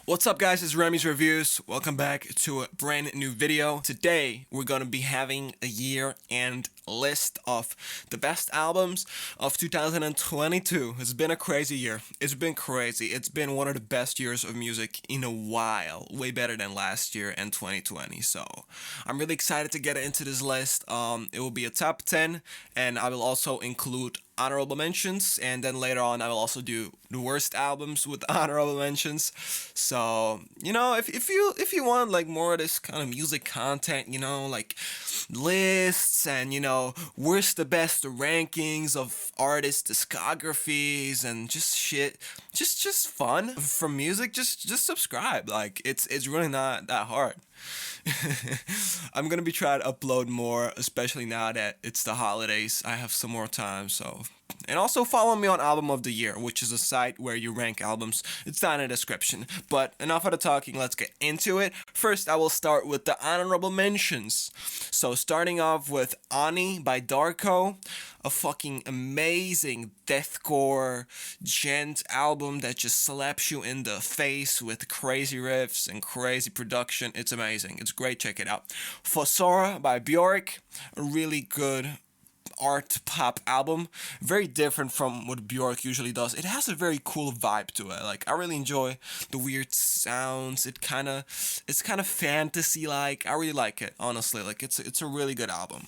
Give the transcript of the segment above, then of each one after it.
What's up guys, it's Remy's Reviews. Welcome back to a brand new video. Today we're gonna be having a year-end list of the best albums of 2022. It's been a crazy year. It's been crazy. It's been one of the best years of music in a while. Way better than last year and 2020. So I'm really excited to get into this list. It will be a top 10 and I will also include honorable mentions, and then later on I will also do the worst albums with honorable mentions. So if you want like more of this kind of music content, like lists and where's the best rankings of artists discographies and just shit, just fun from music, just subscribe. Like it's really not that hard. I'm gonna be trying to upload more, especially now that it's the holidays. I have some more time, so. And also follow me on Album of the Year, which is a site where you rank albums. It's down in the description. But enough of the talking, let's get into it. First, I will start with the honorable mentions. So starting off with Ani by Darko, a fucking amazing deathcore Djent album that just slaps you in the face with crazy riffs and crazy production. It's amazing. It's great. Check it out. Fossora by Bjork, a really good art pop album, very different from what Bjork usually does. It has a very cool vibe to it. Like I really enjoy the weird sounds. It's kind of fantasy like. I really like it, honestly. Like it's a really good album.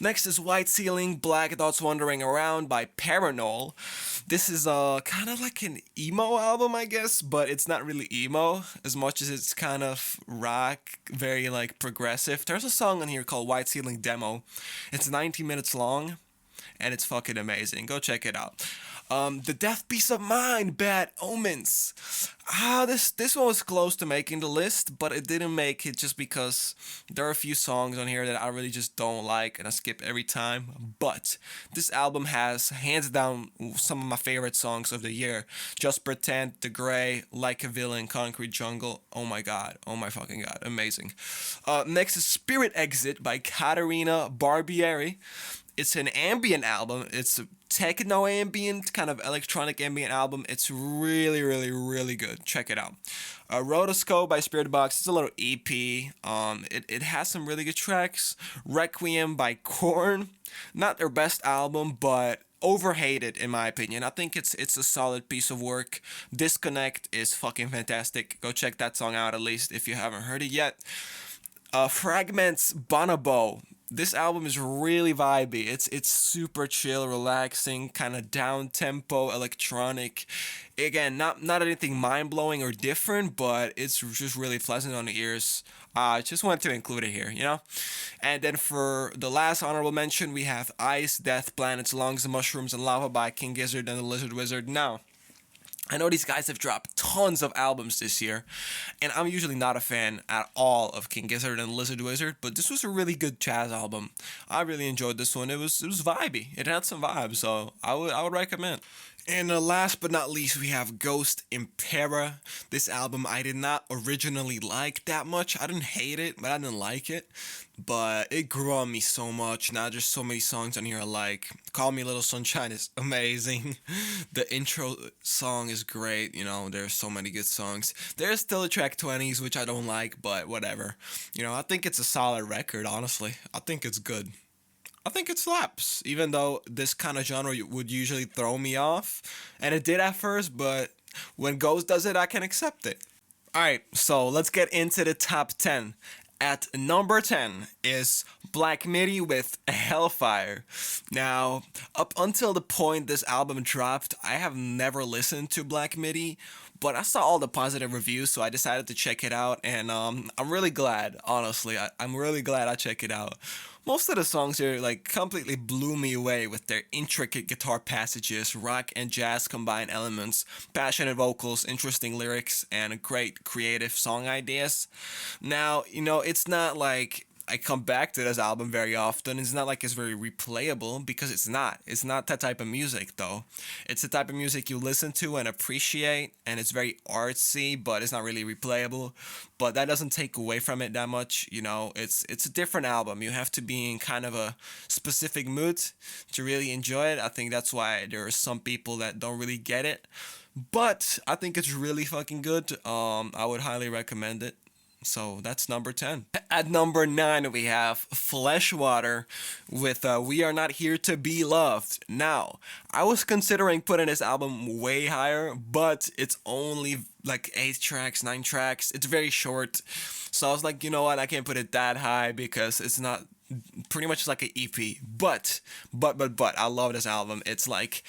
Next is White Ceiling, Black Dots Wandering Around by Parannoul. This is kind of like an emo album, I guess, but it's not really emo as much as it's kind of rock, very like progressive. There's a song on here called White Ceiling Demo. It's 90 minutes long and it's fucking amazing. Go check it out. The Death Piece of Mind, Bad Omens. This one was close to making the list, but it didn't make it just because there are a few songs on here that I really just don't like and I skip every time. But this album has, hands down, some of my favorite songs of the year. Just Pretend, The Grey, Like a Villain, Concrete Jungle. Oh my god, oh my fucking god, amazing. Next is Spirit Exit by Caterina, Barbiera. It's an ambient album. It's a techno ambient, kind of electronic ambient album. It's really, really, really good. Check it out. Rotoscope by Spiritbox. It's a little EP. It has some really good tracks. Requiem by Korn. Not their best album, but overhated in my opinion. I think it's a solid piece of work. Disconnect is fucking fantastic. Go check that song out at least if you haven't heard it yet. Fragments, Bonobo. This album is really vibey. It's super chill, relaxing, kind of down tempo, electronic. Again, not anything mind blowing or different, but it's just really pleasant on the ears. I just wanted to include it here. And then for the last honorable mention, we have Ice, Death, Planets, Lungs, Mushrooms, and Lava by King Gizzard and the Lizard Wizard. Now, I know these guys have dropped tons of albums this year, and I'm usually not a fan at all of King Gizzard and Lizard Wizard, but this was a really good jazz album. I really enjoyed this one. It was vibey. It had some vibes, so I would recommend. And last but not least, we have Ghost IMPERA. This album I did not originally like that much. I didn't hate it, but I didn't like it. But it grew on me so much. Now there's so many songs on here I like. Call Me Little Sunshine is amazing. The intro song is great. There's so many good songs. There's still a track 20s, which I don't like, but whatever. I think it's a solid record, honestly. I think it's good. I think it slaps, even though this kind of genre would usually throw me off. And it did at first, but when Ghost does it, I can accept it. Alright, so let's get into the top 10. At number 10 is Black Midi with Hellfire. Now, up until the point this album dropped, I have never listened to Black Midi, but I saw all the positive reviews, so I decided to check it out, and I'm really glad, honestly. I'm really glad I checked it out. Most of the songs here completely blew me away with their intricate guitar passages, rock and jazz combined elements, passionate vocals, interesting lyrics, and great creative song ideas. Now, it's not like I come back to this album very often. It's not like it's very replayable because it's not. It's not that type of music though. It's the type of music you listen to and appreciate, and it's very artsy, but it's not really replayable. But that doesn't take away from it that much. It's a different album. You have to be in kind of a specific mood to really enjoy it. I think that's why there are some people that don't really get it. but I think it's really fucking good. I would highly recommend it. So that's number 10. At number 9, we have Fleshwater with We Are Not Here to Be Loved. Now, I was considering putting this album way higher, but it's only like 8 tracks, 9 tracks. It's very short. So I was like, you know what, I can't put it that high because it's not pretty much like an EP. But, I love this album. It's like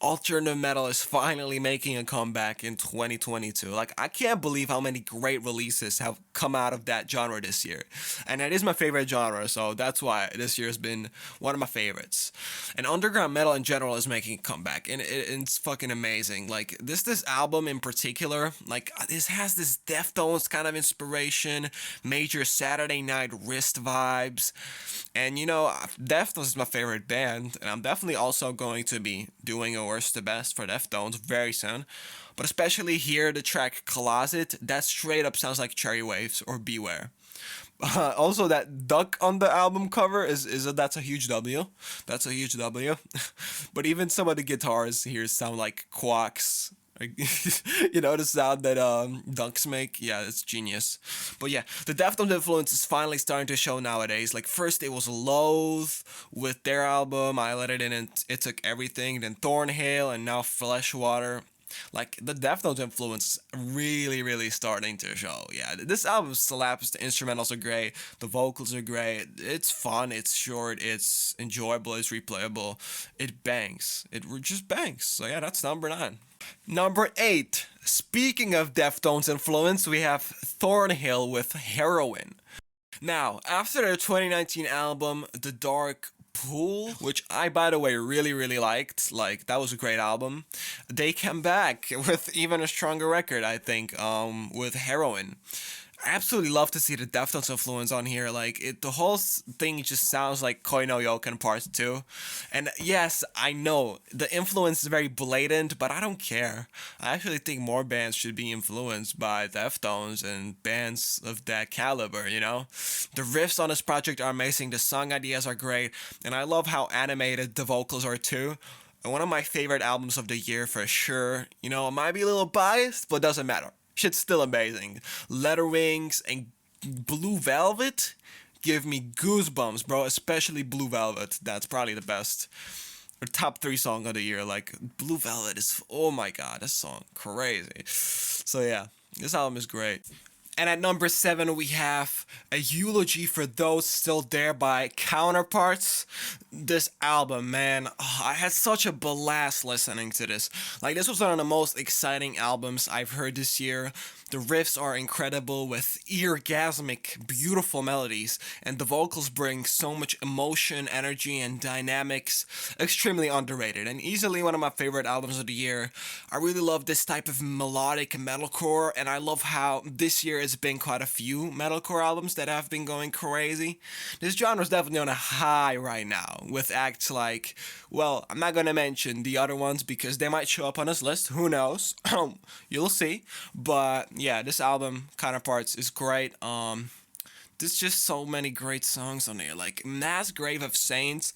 alternative metal is finally making a comeback in 2022. Like, I can't believe how many great releases have come out of that genre this year. And it is my favorite genre, so that's why this year has been one of my favorites. And underground metal in general is making a comeback, and it's fucking amazing. Like, this album in particular, like, this has this Deftones kind of inspiration, major Saturday Night Wrist vibes. And, you know, Deftones is my favorite band, and I'm definitely also going to be doing a worst to best for Deftones very soon. But especially here, the track Closet, that straight up sounds like Cherry Waves or Beware. Also, that duck on the album cover that's a huge W. That's a huge W. But even some of the guitars here sound like quacks. You know the sound that ducks make? Yeah, it's genius. But yeah, the Deftones influence is finally starting to show nowadays. Like, first it was Loathe with their album, I Let It In and It Took Everything, then Thornhill, and now Fleshwater. Like, the Deftones influence is really, really starting to show. Yeah, this album slaps. The instrumentals are great. The vocals are great. It's fun. It's short. It's enjoyable. It's replayable. It bangs. It just bangs. So yeah, that's number 9. Number 8. Speaking of Deftones influence, we have Thornhill with Heroin. Now, after their 2019 album, The Dark Pool, which I, by the way, really, really liked. Like, that was a great album. They came back with even a stronger record, I think, with Heroin. I absolutely love to see the Deftones influence on here. Like, the whole thing just sounds like Koi no Yokan Part 2. And yes, I know, the influence is very blatant, but I don't care. I actually think more bands should be influenced by Deftones and bands of that caliber, you know? The riffs on this project are amazing, the song ideas are great, and I love how animated the vocals are too. And one of my favorite albums of the year for sure. You know, it might be a little biased, but doesn't matter. Shit's still amazing. Letter Wings and Blue Velvet give me goosebumps, bro. Especially Blue Velvet. That's probably the best or top 3 song of the year. Like, Blue Velvet is, oh my god, this song crazy. So yeah, this album is great. And at number 7, we have A Eulogy for Those Still There by Counterparts. This album, man, I had such a blast listening to this. Like, this was one of the most exciting albums I've heard this year. The riffs are incredible with eargasmic, beautiful melodies, and the vocals bring so much emotion, energy, and dynamics. Extremely underrated, and easily one of my favorite albums of the year. I really love this type of melodic metalcore, and I love how this year has been quite a few metalcore albums that have been going crazy. This genre is definitely on a high right now, with acts like, well, I'm not gonna mention the other ones because they might show up on this list, who knows, you'll see, but yeah, this album, Counterparts, is great. There's just so many great songs on here, like Mass Grave of Saints.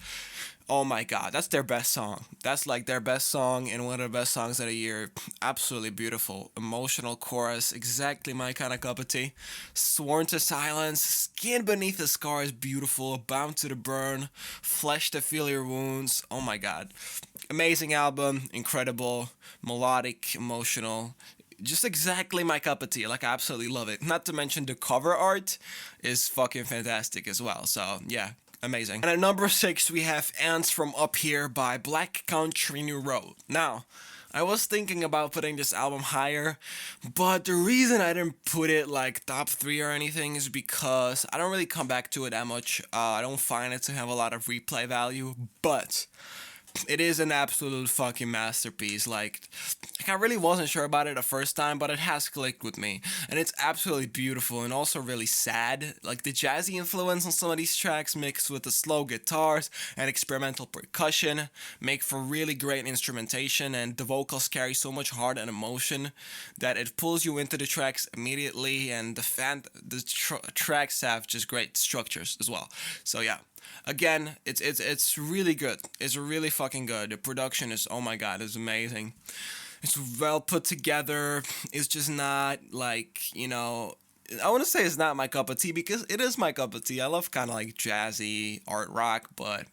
Oh my god, that's their best song. That's like their best song and one of the best songs of the year. Absolutely beautiful. Emotional chorus, exactly my kind of cup of tea. Sworn to Silence, Skin Beneath the Scar is beautiful. Bound to the Burn, Flesh to Feel Your Wounds. Oh my god. Amazing album, incredible, melodic, emotional. Just exactly my cup of tea. Like, I absolutely love it. Not to mention the cover art is fucking fantastic as well. So, yeah, amazing. And at number 6, we have Ants from Up Here by Black Country New Road. Now, I was thinking about putting this album higher, but the reason I didn't put it like top 3 or anything is because I don't really come back to it that much. I don't find it to have a lot of replay value, but it is an absolute fucking masterpiece. Like, I really wasn't sure about it the first time, but it has clicked with me. And it's absolutely beautiful and also really sad. Like, the jazzy influence on some of these tracks mixed with the slow guitars and experimental percussion make for really great instrumentation, and the vocals carry so much heart and emotion that it pulls you into the tracks immediately, and the tracks have just great structures as well. So yeah. Again, it's really good. It's really fucking good. The production is, oh my god, it's amazing. It's well put together. It's just not like, I want to say it's not my cup of tea because it is my cup of tea. I love kind of like jazzy art rock, but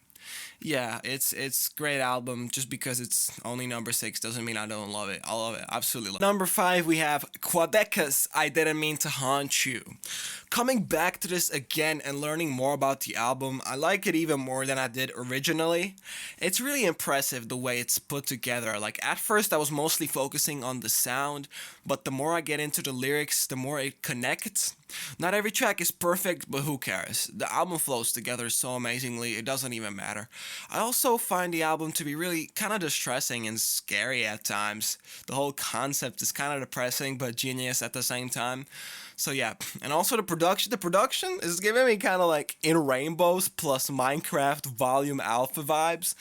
yeah, it's great album. Just because it's only number 6 doesn't mean I don't love it. I love it, absolutely love it. Number 5, we have Quadeca's I Didn't Mean to Haunt You. Coming back to this again and learning more about the album, I like it even more than I did originally. It's really impressive the way it's put together. Like at first I was mostly focusing on the sound, but the more I get into the lyrics, the more it connects. Not every track is perfect, but who cares? The album flows together so amazingly, it doesn't even matter. I also find the album to be really kind of distressing and scary at times. The whole concept is kind of depressing, but genius at the same time. So yeah, and also the production is giving me kind of like In Rainbows plus Minecraft Volume Alpha vibes.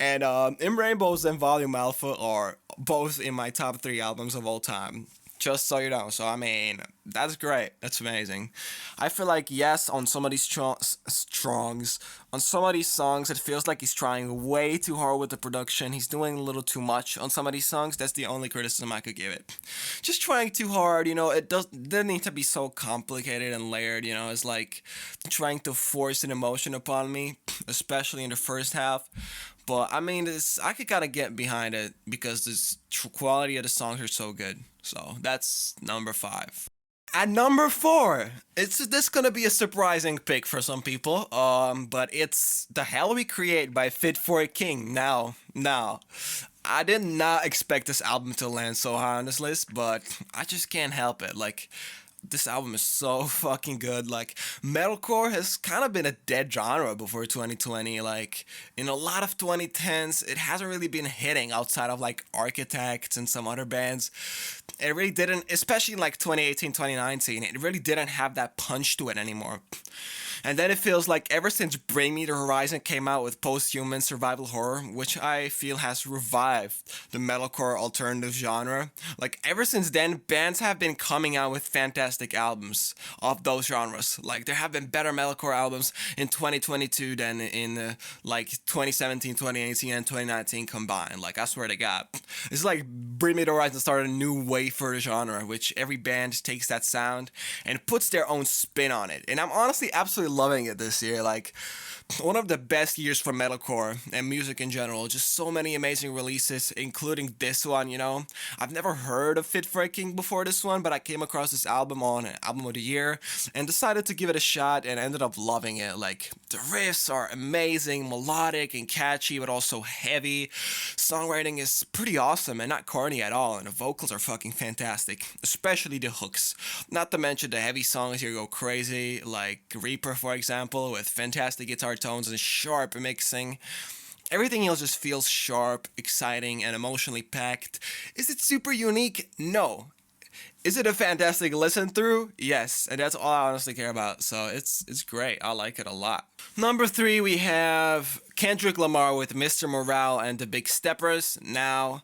And In Rainbows and Volume Alpha are both in my top 3 albums of all time. Just so you know. So I mean, that's great. That's amazing. I feel like yes, on some of these on some of these songs, it feels like he's trying way too hard with the production. He's doing a little too much on some of these songs. That's the only criticism I could give it. Just trying too hard. It doesn't need to be so complicated and layered. It's like trying to force an emotion upon me, especially in the first half. But I mean, I could kind of get behind it because the quality of the songs are so good. So that's number 5. At number 4, this gonna be a surprising pick for some people. But it's The Hell We Create by Fit for a King. Now, I did not expect this album to land so high on this list, but I just can't help it. Like, this album is so fucking good. Like, metalcore has kind of been a dead genre before 2020. Like, in a lot of 2010s, it hasn't really been hitting outside of like Architects and some other bands. It really didn't, especially in like 2018, 2019, it really didn't have that punch to it anymore. And then it feels like ever since Bring Me the Horizon came out with post-human survival horror, which I feel has revived the metalcore alternative genre, like ever since then, bands have been coming out with fantastic albums of those genres. Like there have been better metalcore albums in 2022 than in like 2017, 2018, and 2019 combined. Like I swear to God, it's like Bring Me the Horizon started a new wave for the genre, which every band takes that sound and puts their own spin on it. And I'm honestly absolutely loving it this year. Like one of the best years for metalcore and music in general. Just so many amazing releases, including this one. I've never heard of Fit for a King before this one, but I came across this album on Album of the Year and decided to give it a shot and ended up loving it. Like the riffs are amazing, melodic and catchy, but also heavy. Songwriting is pretty awesome and not corny at all, and the vocals are fucking fantastic, especially the hooks. Not to mention the heavy songs here go crazy, like Reaper, for example, with fantastic guitar tones and sharp mixing. Everything else just feels sharp, exciting, and emotionally packed. Is it super unique? No. Is it a fantastic listen through? Yes, and that's all I honestly care about. So it's great. I like it a lot. Number 3, we have Kendrick Lamar with Mr. Morale and the Big Steppers. Now,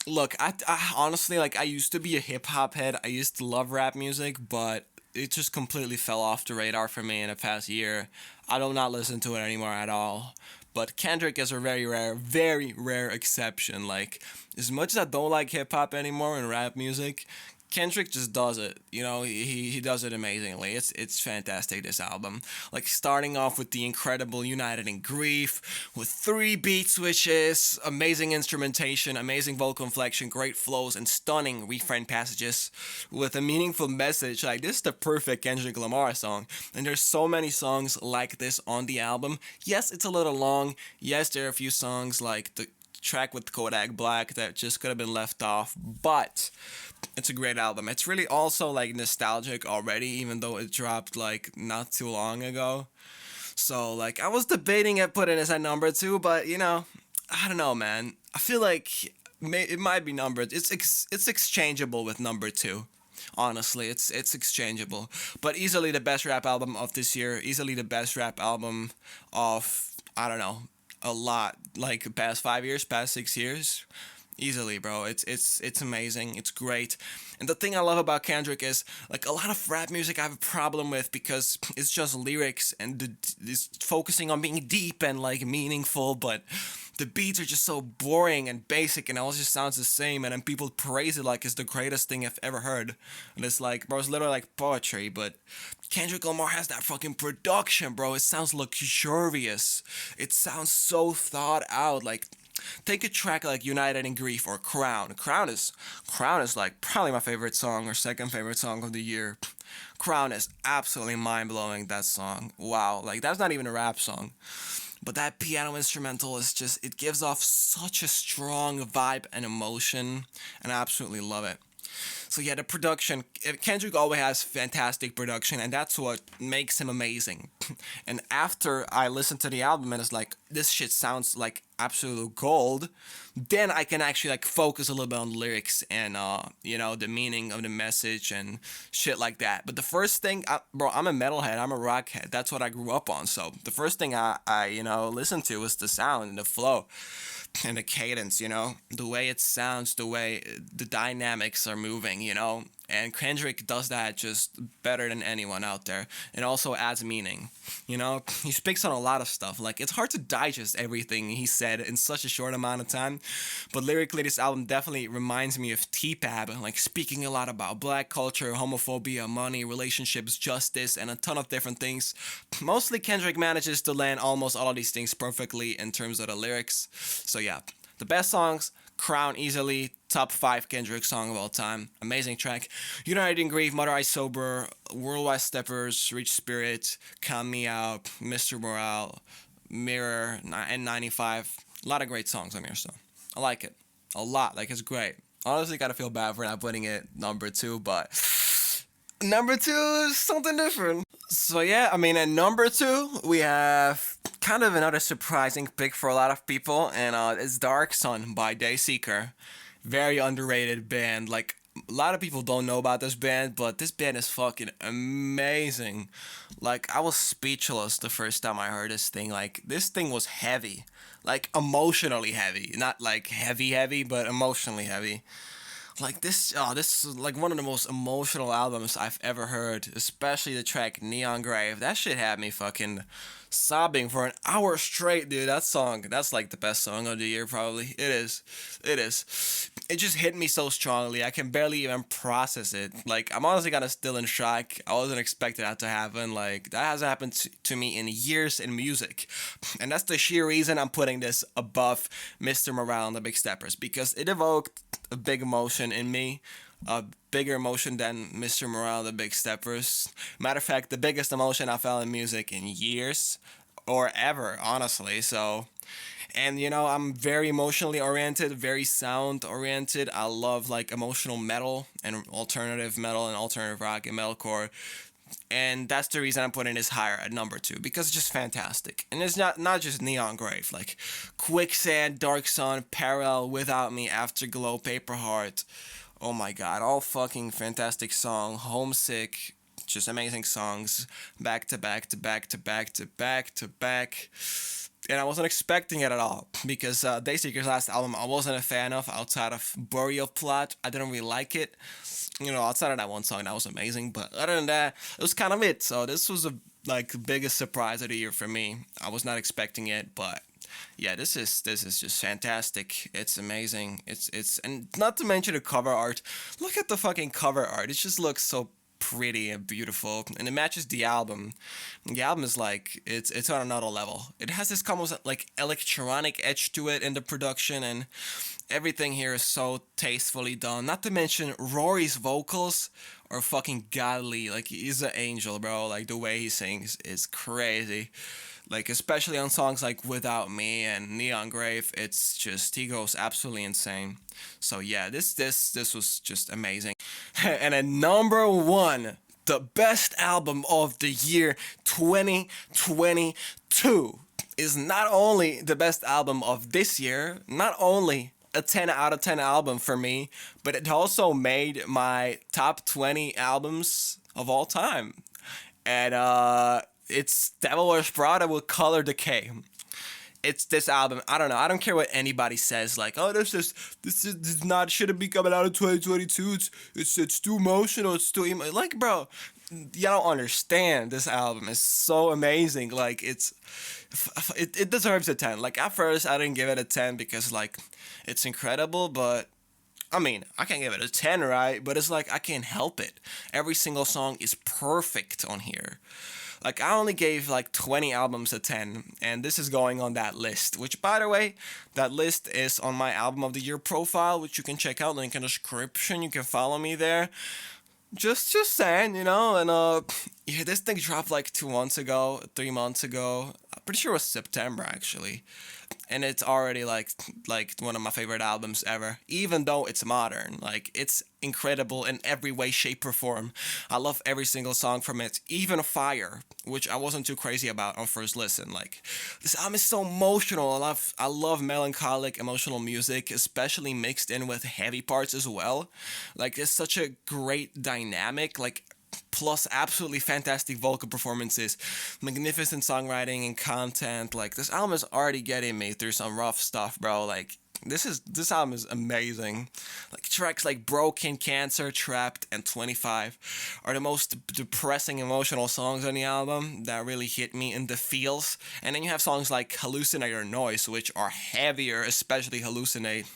look, I honestly, like, I used to be a hip hop head. I used to love rap music, but it just completely fell off the radar for me in the past year. I do not listen to it anymore at all. But Kendrick is a very rare exception. Like, as much as I don't like hip hop anymore and rap music, Kendrick just does it. He does it amazingly. It's fantastic, this album. Like starting off with the incredible United in Grief with 3 beat switches, amazing instrumentation, amazing vocal inflection, great flows, and stunning refrain passages with a meaningful message. Like this is the perfect Kendrick Lamar song. And there's so many songs like this on the album. Yes, it's a little long. Yes, there are a few songs like the track with Kodak Black that just could have been left off, but it's a great album. It's really also like nostalgic already, even though it dropped like not too long ago. So like I was debating at putting this at number 2, but I don't know, man. I feel like it might be numbered. It's exchangeable with number 2. Honestly, it's exchangeable, but easily the best rap album of this year. Easily the best rap album of, I don't know, a lot, like past 5 years, past 6 years. Easily, bro. It's amazing. It's great. And the thing I love about Kendrick is, like, a lot of rap music I have a problem with because it's just lyrics and it's focusing on being deep and, like, meaningful, but the beats are just so boring and basic, and it all just sounds the same. And then people praise it like it's the greatest thing I've ever heard. And it's like, bro, it's literally like poetry. But Kendrick Lamar has that fucking production, bro. It sounds luxurious. It sounds so thought out. Like, take a track like United in Grief or Crown. Crown is like probably my favorite song or second favorite song of the year. Crown is absolutely mind blowing. That song, wow, like that's not even a rap song, but that piano instrumental is just, it gives off such a strong vibe and emotion, and I absolutely love it. So yeah, the production, Kendrick always has fantastic production, and that's what makes him amazing. And after I listened to the album and it's like, this shit sounds like absolute gold, then I can actually like focus a little bit on the lyrics and the meaning of the message and shit like that. But the first thing, bro, I'm a metalhead, I'm a rock head. That's what I grew up on. So the first thing I listened to was the sound and the flow and the cadence, the way it sounds, the way the dynamics are moving, and Kendrick does that just better than anyone out there. It also adds meaning, he speaks on a lot of stuff. Like, it's hard to digest everything he said in such a short amount of time, but lyrically this album definitely reminds me of T-Pab, like speaking a lot about black culture, homophobia, money, relationships, justice, and a ton of different things. Mostly Kendrick manages to land almost all of these things perfectly in terms of the lyrics. So yeah, the best songs, Crown easily, top 5 Kendrick song of all time. Amazing track. United in Grief, Mother I Sober, Worldwide Steppers, Reach Spirit, Count Me Out, Mr. Morale, Mirror, and 95. A lot of great songs on here, so I like it a lot. Like, it's great. Honestly, gotta feel bad for not putting it number 2, but number 2 is something different. So yeah, I mean, at number 2, we have kind of another surprising pick for a lot of people, and it's Dark Sun by Dayseeker. Very underrated band. Like, a lot of people don't know about this band, but this band is fucking amazing. Like, I was speechless the first time I heard this thing. Like, this thing was heavy. Like, emotionally heavy. Not like heavy, but emotionally heavy. Like, this is like one of the most emotional albums I've ever heard, especially the track Neon Grave. That shit had me fucking sobbing for an hour straight, dude. That song, that's like the best song of the year, probably. It is. It just hit me so strongly, I can barely even process it. Like, I'm honestly kind of still in shock. I wasn't expecting that to happen. Like, that hasn't happened to me in years in music. And that's the sheer reason I'm putting this above Mr. Morale and the Big Steppers, because it evoked a big emotion in me, a bigger emotion than Mr. Morale, the Big Steppers. Matter of fact, the biggest emotion I felt in music in years or ever, honestly. So, and I'm very emotionally oriented, very sound oriented. I love like emotional metal and alternative rock and metalcore. And that's the reason I'm putting this higher at number 2, because it's just fantastic. And it's not just Neon Grave, like Quicksand, Dark Sun, Parallel, Without Me, Afterglow, Paper Heart. Oh my god, all fucking fantastic song. Homesick, just amazing songs, back to back to back to back to back to back. And I wasn't expecting it at all, because Dayseeker's last album I wasn't a fan of outside of Burial Plot. I didn't really like it. Outside of that one song, that was amazing. But other than that, it was kind of it. So this was the biggest surprise of the year for me. I was not expecting it, but yeah, this is just fantastic. It's amazing. It's and not to mention the cover art. Look at the fucking cover art. It just looks so pretty and beautiful, and it matches the album. The album is like, it's on another level. It has this almost like electronic edge to it in the production, and everything here is so tastefully done. Not to mention Rory's vocals are fucking godly. Like, he's an angel, bro. Like, the way he sings is crazy. Like, especially on songs like Without Me and Neon Grave, it's just, he goes absolutely insane. So yeah, this was just amazing. And at number 1, the best album of the year 2022 is not only the best album of this year, not only a 10 out of 10 album for me, but it also made my top 20 albums of all time. And it's Devil Wears Prada with Color Decay. it's this album. I don't know. I don't care what anybody says. Like, oh, this is not shouldn't be coming out in 2022. It's too emotional. It's too like, bro. You don't understand. This album is so amazing. Like, it deserves a 10. Like, at first I didn't give it a 10 because like it's incredible, but I mean, I can't give it a 10, right? But it's like I can't help it. Every single song is perfect on here. Like, I only gave like 20 albums a 10, and this is going on that list, which, by the way, that list is on my Album of the Year profile, which you can check out, link in the description. You can follow me there. Just saying, you know, and yeah, this thing dropped like 2 months ago, 3 months ago. I'm pretty sure it was September, actually. And it's already like one of my favorite albums ever, even though it's modern. Like, it's incredible in every way, shape, or form. I love every single song from it, even Fire, which I wasn't too crazy about on first listen. Like, this album is so emotional. I love melancholic, emotional music, especially mixed in with heavy parts as well. Like, it's such a great dynamic. Like, plus absolutely fantastic vocal performances, magnificent songwriting and content. Like, this album is already getting me through some rough stuff, bro. Like, this album is amazing. Like, tracks like Broken, Cancer, Trapped, and 25 are the most depressing emotional songs on the album that really hit me in the feels. And then you have songs like Hallucinate or Noise, which are heavier, especially Hallucinate.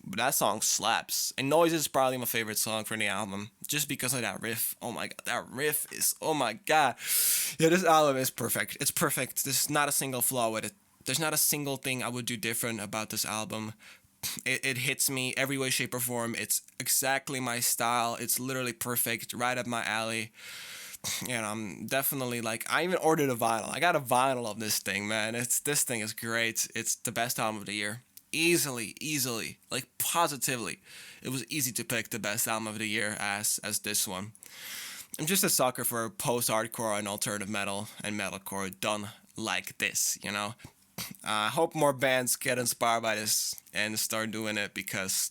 But that song slaps. And Noise is probably my favorite song from the album, just because of that riff. Oh my god, that riff is, oh my god. Yeah, this album is perfect. It's perfect. There's not a single flaw with it. There's not a single thing I would do different about this album. It hits me every way, shape, or form. It's exactly my style. It's literally perfect, right up my alley. And I'm definitely, like, I even ordered a vinyl. I got a vinyl of this thing, man. This thing is great. It's the best album of the year. Easily, like, positively, it was easy to pick the best album of the year as this one. I'm just a sucker for post-hardcore and alternative metal and metalcore done like this, you know. I hope more bands get inspired by this and start doing it, because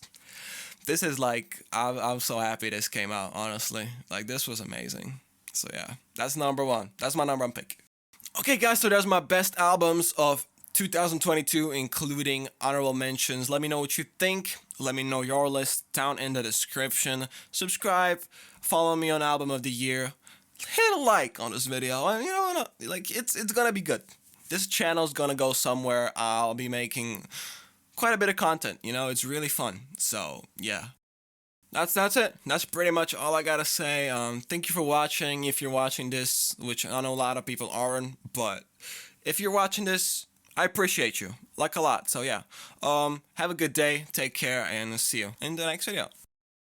this is like, I'm so happy this came out, honestly. Like, this was amazing. So yeah, that's number one. That's my number one pick. Okay, guys, so there's my best albums of 2022, including honorable mentions. Let me know what you think. Let me know your list down in the description. Subscribe, follow me on Album of the Year. Hit a like on this video. You know, like, it's gonna be good. This channel's gonna go somewhere. I'll be making quite a bit of content. You know, it's really fun. So yeah, that's it. That's pretty much all I gotta say. Thank you for watching. If you're watching this, which I know a lot of people aren't, but if you're watching this, I appreciate you, like, a lot. So yeah, have a good day, take care, and see you in the next video.